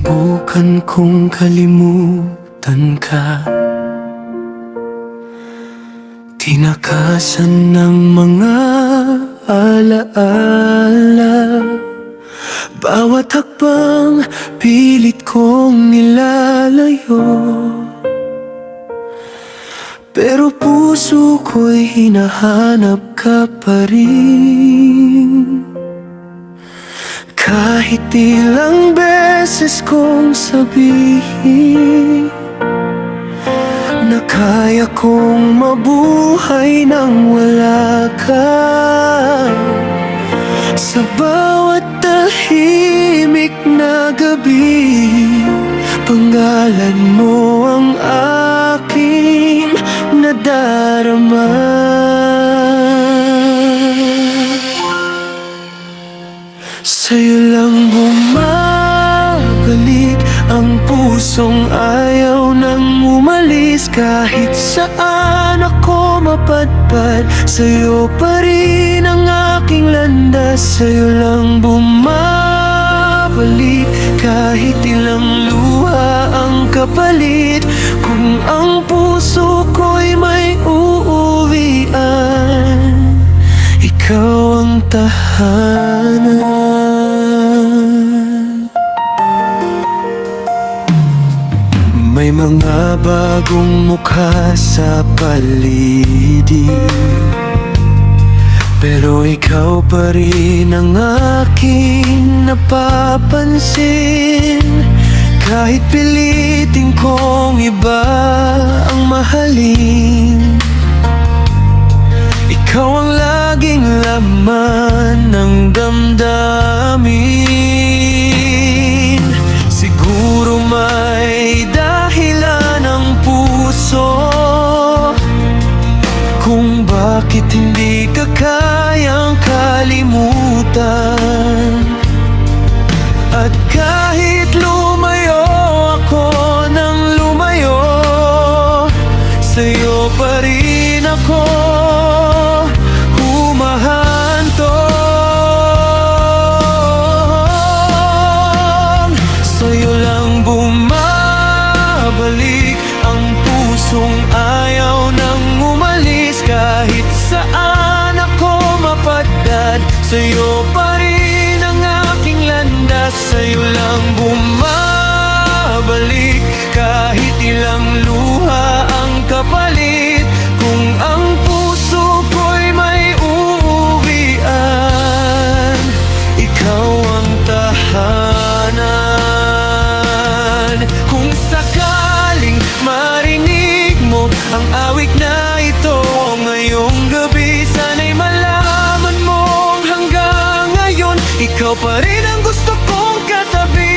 Sinubukan kong kalimutan ka, tinakasan ng mga alaala. Bawat hakbang pilit kong nilalayo, pero puso ko'y hinahanap ka pa rin. Kahit ilang beses kong sabihin na kaya kong mabuhay nang wala ka, sa bawat tahimik na gabi, pangalan mo ang aking nadarama. Sa'yo lang bumabalik ang pusong ayaw nang umalis. Kahit saan ako mapadpad, sa'yo pa rin ang aking landas. Sa'yo lang bumabalik, kahit ilang luha ang kapalit. Kung ang puso ko'y may uuwian, ikaw ang tahanan. May mga bagong mukha sa paligid, pero ikaw pa rin ang aking napapansin. Kahit pilitin kong iba ang mahalin, ikaw ang laging laman ng damdamin. Siguro may dahilan ang puso kung bakit hindi ka kayang kalimutan. At kahit lumayo ako ng lumayo, sa'yo pa rin ako humahantong. Sa'yo lang bumabalik ang pusong ayaw nang umalis. Kahit saan ako mapadpad, sa'yo pa rin ang aking landas. Sa'yo lang bumabalik, kahit ilang luha ang kapalit. Kung ang puso ko'y may uuwian, ikaw ang tahanan. Kung sakaling marinig mo ang awit na ito ngayong gabi, sana'y malaman mong hanggang ngayon ikaw pa rin ang gusto kong katabi.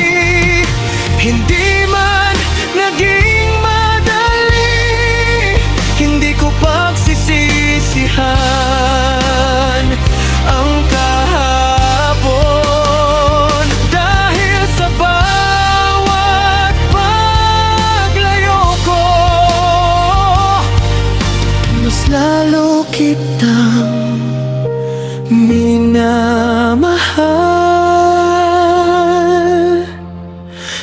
Hindi man naging madali, hindi ko pagsisisihan ang kahapon. Dahil sa bawat paglayo ko, mas lalo kitang minamahal.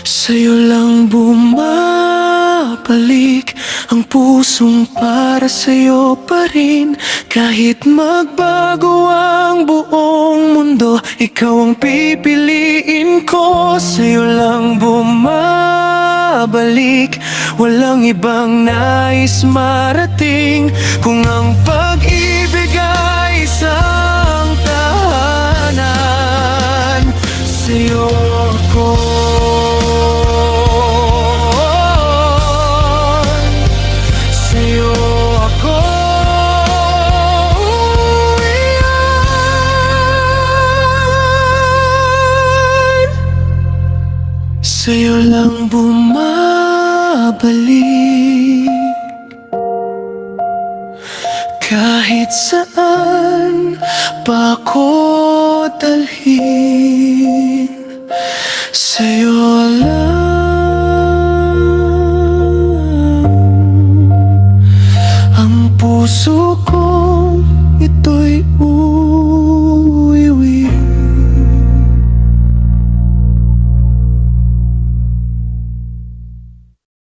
Sa'yo lang bumabalik ang pusong para sa'yo pa rin. Kahit magbago ang buong mundo, ikaw ang pipiliin ko. Sa'yo lang bumabalik, walang ibang nais marating. Kung ang pag-ibig ay isang tahanan, sa'yo ako. Sa'yo ako uuwian. Sa'yo lang bumabalik, kahit saan pa ako dalhin. Sa'yo